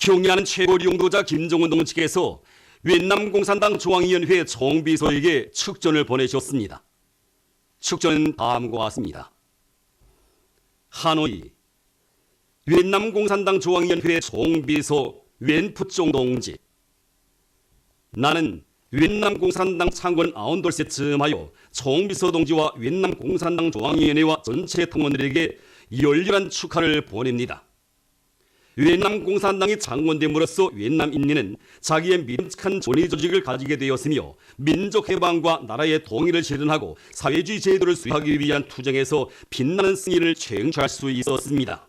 경의하는 최고 용도자 김정은 동지께서越南공산당 중앙위원회 총비서에게 축전을 보내셨습니다. 축전은 다음과 같습니다. 하노이越南공산당 중앙위원회 총비서 웬푸종 동지, 나는越南공산당 창건 90돌째 즈음하여 총비서 동지와越南공산당 중앙위원회와 전체 통원들에게 열렬한 축하를 보냅니다.越南공산당이 창건됨으로써越南인민은 자기의 믿음직한 존의 조직을 가지게 되었으며 민족해방과 나라의 통일을 실현하고 사회주의 제도를 수립하기 위한 투쟁에서 빛나는 승리를 쟁취할 수 있었습니다.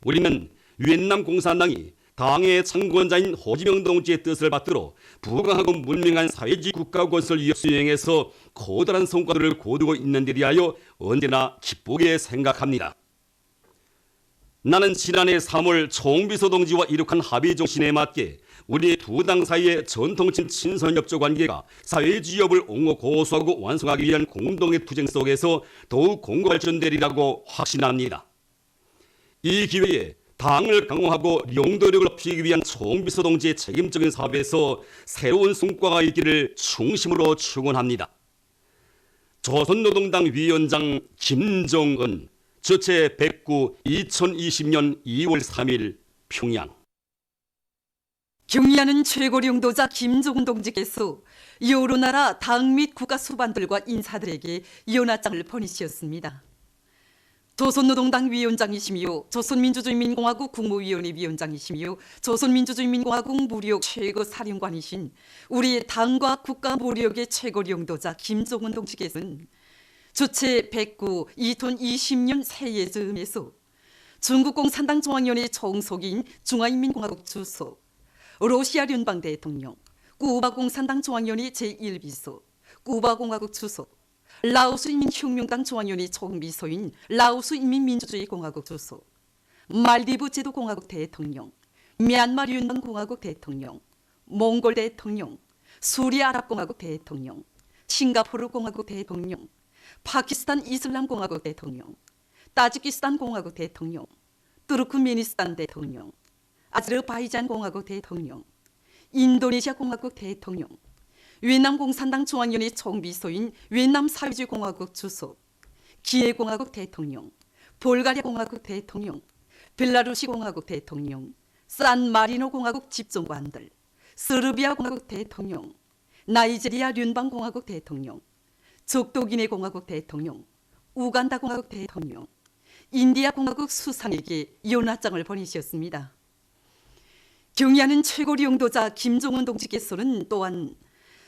우리는越南공산당이 당의 창건자인 호지명 동지의 뜻을 받들어 부강하고 문명한 사회주의 국가 건설 위협 수행에서 커다란 성과들을 거두고 있는 데 대하여 언제나 기쁘게 생각합니다. 나는 지난해 3월 총비서 동지와 이룩한 합의 정신에 맞게 우리 두 당 사이의 전통적 친선협조 관계가 사회주의협을 옹호 고수하고 완성하기 위한 공동의 투쟁 속에서 더욱 공고발전되리라고 확신합니다. 이 기회에 당을 강화하고 용도력을 높이기 위한 총비서 동지의 책임적인 사업에서 새로운 성과가 있기를 중심으로 축원합니다. 조선노동당 위원장 김정은, 주체 109 2020년 2월 3일 평양. 경의하는 최고 용도자 김정은 동지께서 여러 나라 당 및 국가 수반들과 인사들에게 연하장을 보내주셨습니다. 조선노동당 위원장이시며 조선민주주의인민공화국 국무위원회 위원장이시며 조선민주주의인민공화국 무력 최고사령관이신 우리 당과 국가 무력의 최고 용도자 김정은 동지께서는 주체 109 2020년 새해 즈음에서 중국 공산당 중앙위원회 총석인 중화인민공화국 주석, 러시아聯邦 대통령, 쿠바 공산당 중앙위원회 제1비서, 쿠바 공화국 주석, 라오스 인민혁명당 중앙위원회 총비서인 라오스 인민민주주의공화국 주석, 말디브 제도공화국 대통령, 미얀마 연방공화국 대통령, 몽골 대통령, 수리아랍공화국 대통령, 싱가포르 공화국 대통령, 파키스탄 이슬람공화국 대통령, 타지키스탄 공화국 대통령, 투르크메니스탄 대통령, 아제르바이잔 공화국 대통령, 인도네시아 공화국 대통령,越南공산당 중앙위원회 총비서인越南사회주의 공화국 주석, 기에 공화국 대통령, 볼가리아 공화국 대통령, 벨라루시 공화국 대통령, 산마리노 공화국 집정관들, 스르비아 공화국 대통령, 나이지리아聯邦 공화국 대통령, 적도기네 공화국 대통령, 우간다 공화국 대통령, 인디아 공화국 수상에게 연하장을 보내셨습니다. 경의하는 최고 용도자 김정은 동지께서는 또한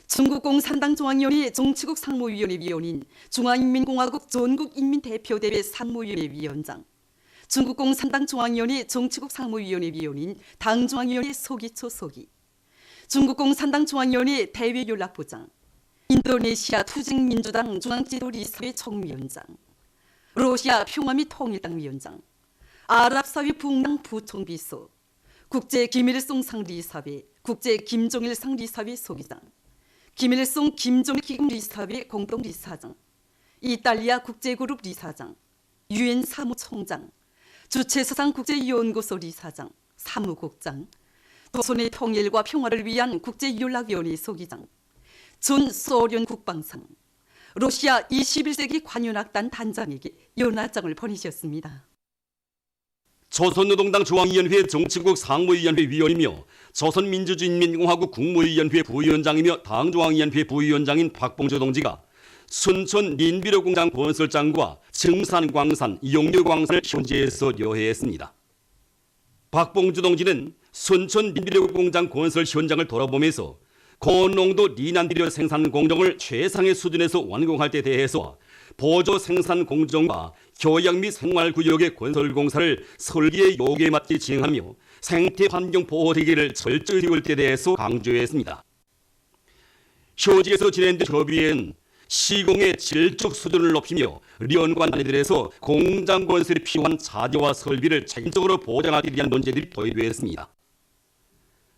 중국 공산당 중앙위원회 정치국 상무위원회 위원인 중화인민공화국 전국인민대표대회 상무위원회 위원장, 중국 공산당 중앙위원회 정치국 상무위원회 위원인 당중앙위원회 서기초 서기, 중국 공산당 중앙위원회 대외연락부장, 인도네시아 투쟁민주당 중앙지도리사회 총위원장, 러시아 평화 및 통일당 위원장, 아랍사회 북랑 부총비서, 국제기밀송 상리사회, 국제김정일 상리사회 소기장, 김일송 김정일 기금 리사회 공동리사장, 이탈리아 국제그룹 리사장, 유엔 사무총장, 주최서상 국제연구소 리사장, 사무국장, 조선의 통일과 평화를 위한 국제연락위원회 소기장, 전 소련 국방상, 러시아 21세기 관현악단 단장에게 연하장을 보내셨습니다. 조선노동당 중앙위원회 정치국 상무위원회 위원이며 조선민주주의인민공화국 국무위원회 부위원장이며 당중앙위원회 부위원장인 박봉주 동지가 순천 민비료공장 건설장과 증산광산, 용료광산을 현지에서 료해했습니다. 박봉주 동지는 순천 민비료공장 건설 현장을 돌아보면서 고농도 리난비료 생산 공정을 최상의 수준에서 완공할 때 대해서 보조 생산 공정과 교양 및 생활구역의 건설 공사를 설계의 요구에 맞게 진행하며 생태 환경 보호 대기를 철저히 세울 때 대해서 강조했습니다. 현지에서 진행된 협의회는 시공의 질적 수준을 높이며 연관 단위들에서 공장 건설에 필요한 자재와 설비를 책임적으로 보장하기 위한 논제들이 도입되었습니다.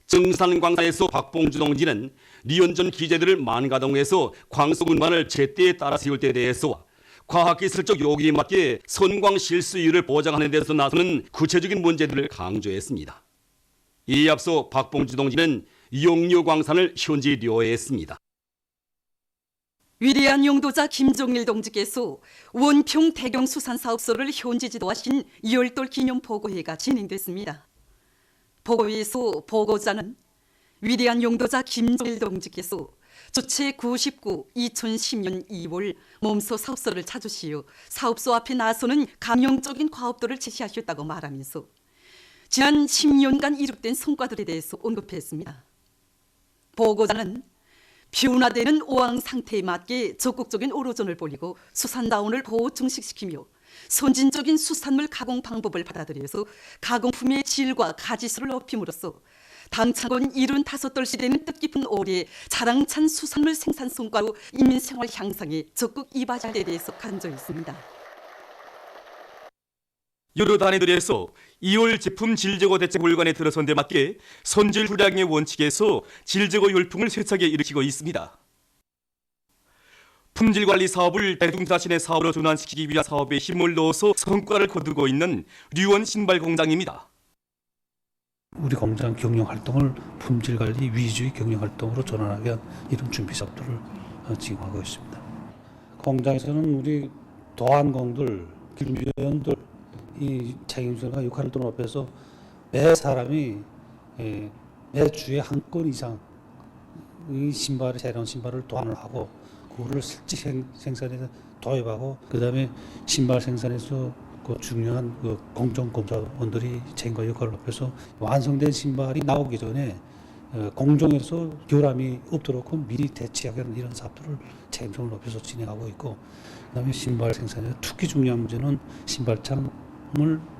증산광산에서 박봉주 동지는 리온전 기재들을 만가동해서 광속 운반을 제때에 따라 세울 때에 대해서 과학기술적 요구에 맞게 선광 실수율을 보장하는 데서 나서는 구체적인 문제들을 강조했습니다. 이에 앞서 박봉주 동지는 용료광산을 현지료했습니다. 위대한 용도자 김종일 동지께서 원평 대경수산사업소를 현지 지도하신 열돌 기념보고회가 진행됐습니다. 보고회에서 보고자는 위대한 용도자 김종일 동지께서 주체 99 2010년 2월 몸소 사업소를 찾으시어 사업소 앞에 나서는 감용적인 과업도를 제시하셨다고 말하면서 지난 10년간 이룩된 성과들에 대해서 언급했습니다. 보고자는 변화되는 오황 상태에 맞게 적극적인 오로존을 벌이고 수산다운을 보호 증식시키며 선진적인 수산물 가공 방법을 받아들여서 가공품의 질과 가지수를 높임으로써 당차곤 75돌 시대는 뜻깊은 올해 자랑찬 수산물 생산 성과로 인민생활 향상에 적극 이바지할 데 대해서 간주했습니다. 여러 단위들에서 2월 제품 질제고 대책 월간에 들어선 데 맞게 선질 후량의 원칙에서 질제고 열풍을 세차게 일으키고 있습니다. 품질관리 사업을 대중자신의 사업으로 전환시키기 위한 사업에 힘을 넣어서 성과를 거두고 있는 류원 신발 공장입니다. 우리 공장 경영 활동을 품질관리 위주의 경영 활동으로 전환하기 위한 이런 준비 사업들을 진행하고 있습니다. 공장에서는 우리 도안공들, 길위원들 이 책임자가 역할을 돌아가면서 매 사람이 매 주에 한 건 이상 이 신발, 새로운 신발을 도안을 하고 그거를 실제 생산해서 도입하고 그다음에 신발 생산에서 그 중요한 그 공정검사원들이 책임과 역할을 합해서 완성된 신발이 나오기 전에 공정에서 결함이 없도록 미리 대치하는 이런 사업들을 책임성을 높여서 진행하고 있고 그다음에 신발 생산에서 특히 중요한 문제는 신발창을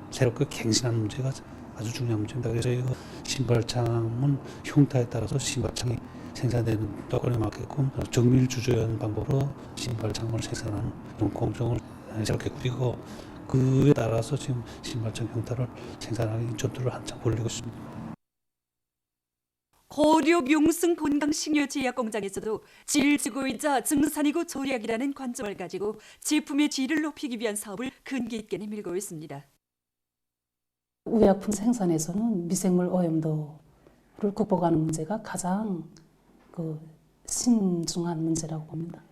새롭게 갱신하는 문제가 아주 중요한 문제입니다. 그래서 이거 신발창은 형태에 따라서 신발창이 생산되는 조건에 맞게끔 정밀 주조하는 방법으로 신발창을 생산하는 이런 공정을 새롭게 꾸리고 그에 따라서 지금 신발창 형태를 생산하는 전투를 한창 벌이고 있습니다. 고려 용승 본강식료 제약 공장에서도 질주고이자 증산이고 조약이라는 관점을 가지고 제품의 질을 높이기 위한 사업을 근기 있게 내밀고 있습니다. 의약품 생산에서는 미생물 오염도를 극복하는 문제가 가장 신중한 문제라고 봅니다.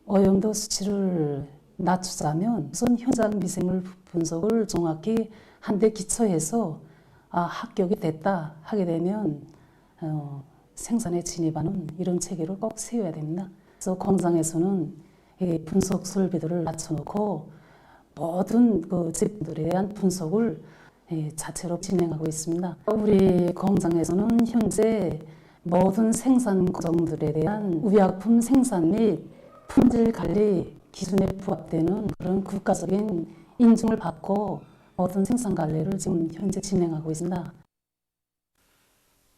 오염도 수치를 낮추자면 우선 현장 미생물 분석을 정확히 한 데 기초해서 합격이 됐다 하게 되면 생산에 진입하는 이런 체계를 꼭 세워야 됩니다. 그래서 공장에서는 분석 설비들을 낮춰놓고 모든 그 제품들에 대한 분석을 자체로 진행하고 있습니다. 우리 공장에서는 현재 모든 생산 과정들에 대한 의약품 생산 및 품질 관리 기준에 부합되는 그런 국가적인 인증을 받고 모든 생산 관리를 지금 현재 진행하고 있습니다.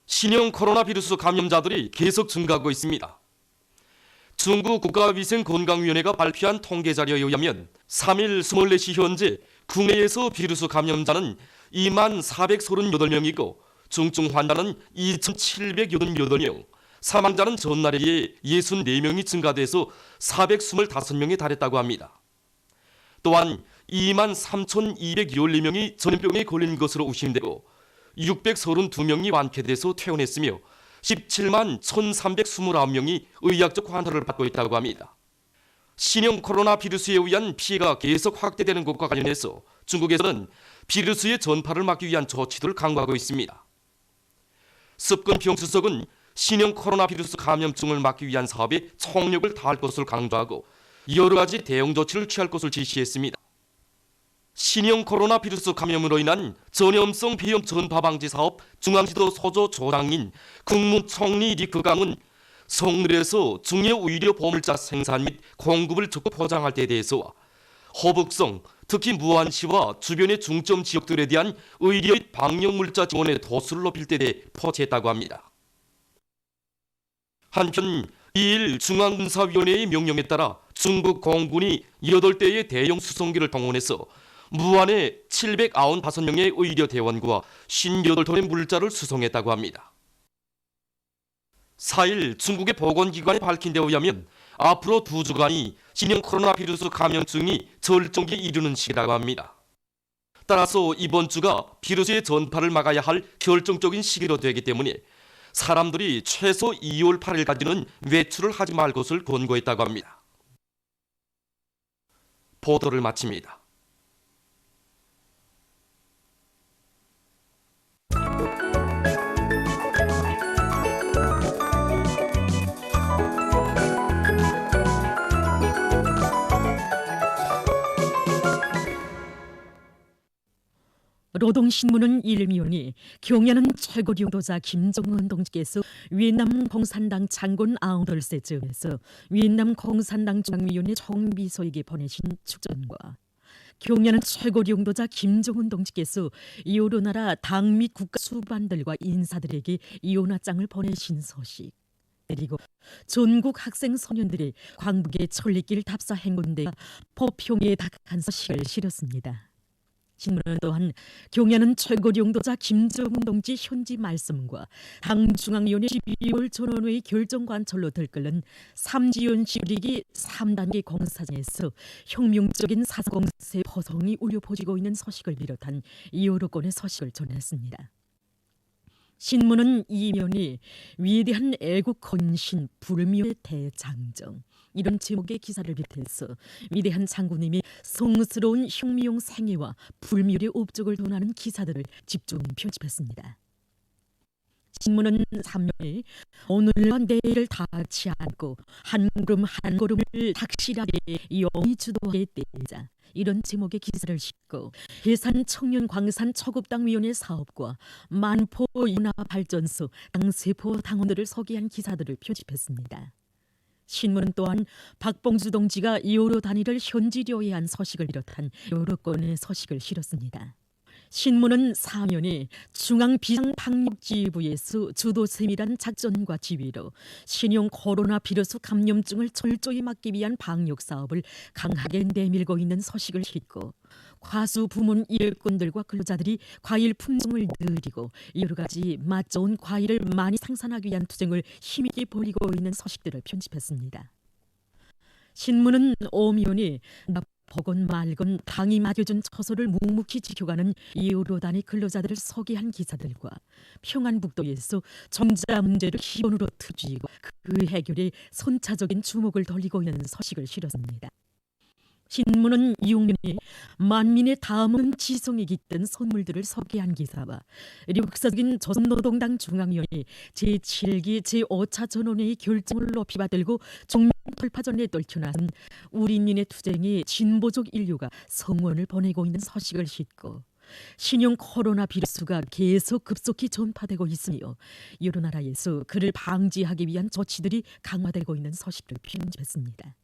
신형 코로나 바이러스 감염자들이 계속 증가하고 있습니다. 중국 국가위생건강위원회가 발표한 통계 자료에 의하면 3일 24시 현재 국내에서 바이러스 감염자는 2438명이고 중증 환자는 2788명, 사망자는 전날에 비해 64명이 증가돼서 425명에 달했다고 합니다. 또한 23,214명이 전염병에 걸린 것으로 의심되고 632명이 완쾌돼서 퇴원했으며 17만 1,329명이 의학적 관찰을 받고 있다고 합니다. 신형 코로나 바이러스에 의한 피해가 계속 확대되는 것과 관련해서 중국에서는 바이러스의 전파를 막기 위한 조치들을 강구하고 있습니다. 습근평 수석은 신형 코로나 바이러스 감염증을 막기 위한 사업에 총력을 다할 것을 강조하고 여러 가지 대응 조치를 취할 것을 지시했습니다. 신형 코로나 바이러스 감염으로 인한 전염성 비염 전파 방지 사업 중앙지도 소조 조장인 국무총리 리크강은 성늘에서 중요 의료 보물자 생산 및 공급을 적극 보장할 때에 대해서 허북성, 특히 무안시와 주변의 중점 지역들에 대한 의료 및 방역물자 지원의 도수를 높일 때에 대해 포치했다고 합니다. 한편 2일 중앙군사위원회의 명령에 따라 중국 공군이 8대의 대형 수송기를 동원해서 무안에 795명의 의료 대원과 58톤의 물자를 수송했다고 합니다. 4일 중국의 보건기관에 밝힌 데 의하면 앞으로 2주간이 신형 코로나 바이러스 감염증이 절정기에 이르는 시기라고 합니다. 따라서 이번 주가 비루스의 전파를 막아야 할 결정적인 시기로 되기 때문에 사람들이 최소 2월 8일까지는 외출을 하지 말 것을 권고했다고 합니다. 보도를 마칩니다. 노동신문은 일면이 경야는 최고領導者 김정은 동지께서 위엔남 공산당 장군 아웅돌세쯤에서 위엔남 공산당 중앙위원회 총비서에게 보내신 축전과 경야는 최고領導者 김정은 동지께서 여러 나라 당 및 국가 수반들과 인사들에게 이혼화장을 보내신 소식, 그리고 전국 학생 소년들이 광북의 천리길 답사 행군대가 포평에 dak한 소식을 실었습니다. 신문은 또한 경야는 최고領導者 김정은 동지 현지 말씀과 당 중앙위원회 12월 전원회의 결정 관철로 들끓는 삼지연 시리기 3단계 공사장에서 혁명적인 사상공세 포성이 울려 퍼지고 있는 소식을 비롯한 여러 건의 소식을 전했습니다. 신문은 이면이 위대한 애국 헌신 불묘의 대장정, 이런 제목의 기사를 비롯해서 위대한 장군님이 성스러운 혁명 생애와 불멸의 업적을 논하는 기사들을 집중 편집했습니다. 신문은 3면에 오늘과 내일을 닿지 않고 한 걸음 한 걸음을 확실하게 영이 주도해 떼자, 이런 제목의 기사를 싣고 해산 청년 광산 초급당위원회 사업과 만포 연합발전소 당세포 당원들을 소개한 기사들을 표집했습니다. 신문은 또한 박봉주 동지가 여러 단위를 현지료에 한 소식을 비롯한 여러 건의 소식을 실었습니다. 신문은 4면에 중앙비상방역지휘부에서 주도 세밀한 작전과 지휘로 신형 코로나 비루스 감염증을 철저히 막기 위한 방역 사업을 강하게 내밀고 있는 소식을 싣고 과수 부문 일꾼들과 근로자들이 과일 품종을 늘리고 여러 가지 맛 좋은 과일을 많이 생산하기 위한 투쟁을 힘있게 벌이고 있는 소식들을 편집했습니다. 신문은 5면에 보건 말건 당이 맡겨준 처소를 묵묵히 지켜가는 여러단의 근로자들을 소개한 기사들과 평안북도에서 정자 문제를 기본으로 투지고 그 해결에 선차적인 주목을 돌리고 있는 소식을 실었습니다. 신문은 6면에 만민의 다음은 지성이 깃든 선물들을 소개한 기사와 역사적인 조선노동당 중앙위원회 제7기 제5차 전원회의 결정을 높이 받들고 종명 돌파전에 떨쳐나선 우리민의 투쟁에 진보적 인류가 성원을 보내고 있는 소식을 싣고 신형 코로나 비루스가 계속 급속히 전파되고 있으며 여러 나라에서 그를 방지하기 위한 조치들이 강화되고 있는 소식을 편집했습니다.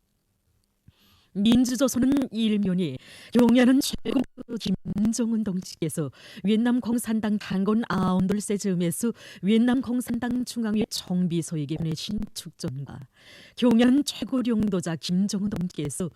민주조선은 일면이 경야는 최고 김정은 동지께서 위엔남 공산당 당군 아웅돌세즈음에서 위엔남 공산당 중앙회 총비서에게 보내신 축전과 경야는 최고領導者 김정은 동지께서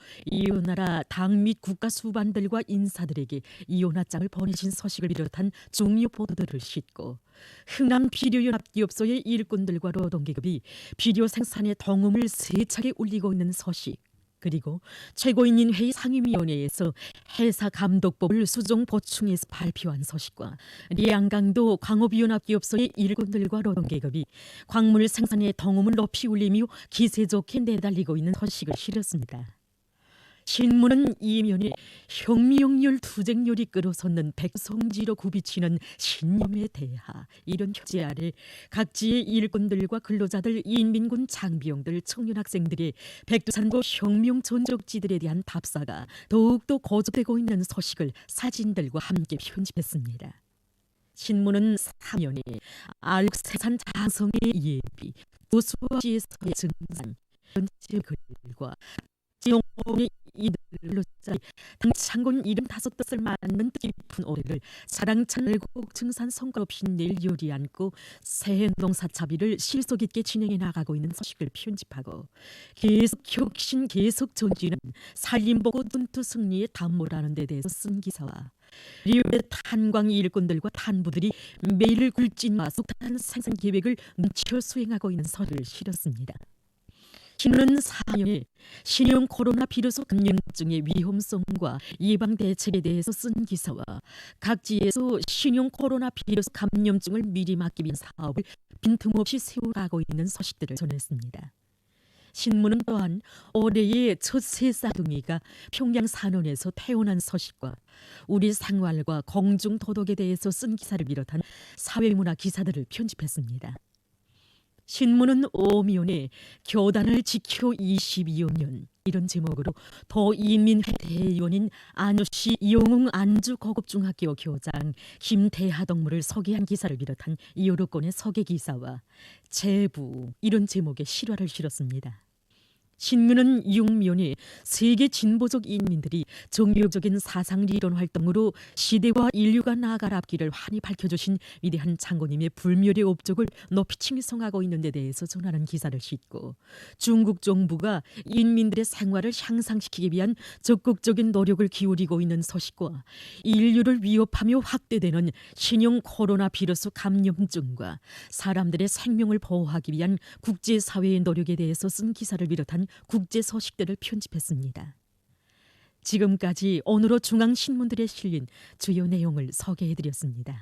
여러나라 당 및 국가 수반들과 인사들에게 이혼화장을 보내신 소식을 비롯한 중요 보도들을 싣고 흥남 비료연합기업소의 일꾼들과 노동계급이 비료 생산의 동음을 세차게 울리고 있는 소식, 그리고 최고인민회의 상임위원회에서 해사감독법을 수정 보충해서 발표한 소식과 리양강도 광업연합기업소의 일꾼들과 노동계급이 광물 생산의 동음을 높이 울리며 기세 좋게 내달리고 있는 소식을 실었습니다. 신문은 이면에 혁명열 투쟁열이 끌어섰는 백성지로 굽이치는 신념의 대하, 이런 표제 아래 각지의 일꾼들과 근로자들, 인민군 장병들, 청년학생들의 백두산고 혁명 전적지들에 대한 답사가 더욱더 고조되고 있는 소식을 사진들과 함께 편집했습니다. 신문은 3면에 알육세산 장성의 예비, 도수지에서의 증산, 현지 글과 지용의 이들로짜리 당 창군 75뜻을 맞는 깊은 오래를 사랑찬 애국 증산 성과로 빛낼 요리 않고 새해 농사차비를 실속 있게 진행해 나가고 있는 소식을 편집하고 계속 혁신 계속 전진은 살림보고 눈투 승리의 담모라는 데 대해서 쓴 기사와 리우의 탄광 일꾼들과 탄부들이 매일 굴진과 속탄 생산 계획을 눈쳐 수행하고 있는 서를 실었습니다. 신문은 4년에 신형 코로나 비루스 감염증의 위험성과 예방 대책에 대해서 쓴 기사와 각지에서 신형 코로나 비루스 감염증을 미리 막기 위한 사업을 빈틈없이 세워가고 있는 소식들을 전했습니다. 신문은 또한 올해의 첫 새싹둥이가 평양 산원에서 태어난 소식과 우리 생활과 공중 도덕에 대해서 쓴 기사를 비롯한 사회문화 기사들을 편집했습니다. 신문은 오면에 교단을 지켜 22년 이런 제목으로 도인민회 대의원인 안주시 영웅 안주고급중학교 교장 김대하동무를 소개한 기사를 비롯한 여러 건의 소개 기사와 제부 이런 제목의 실화를 실었습니다. 신문은 6면에 세계 진보적 인민들이 정교적인 사상리론 활동으로 시대와 인류가 나아갈 앞길을 환히 밝혀주신 위대한 장군님의 불멸의 업적을 높이 칭송하고 있는 데 대해서 전하는 기사를 싣고 중국 정부가 인민들의 생활을 향상시키기 위한 적극적인 노력을 기울이고 있는 소식과 인류를 위협하며 확대되는 신형 코로나 비루스 감염증과 사람들의 생명을 보호하기 위한 국제사회의 노력에 대해서 쓴 기사를 비롯한 국제 소식들을 편집했습니다. 지금까지 오늘로 중앙신문들에 실린 주요 내용을 소개해드렸습니다.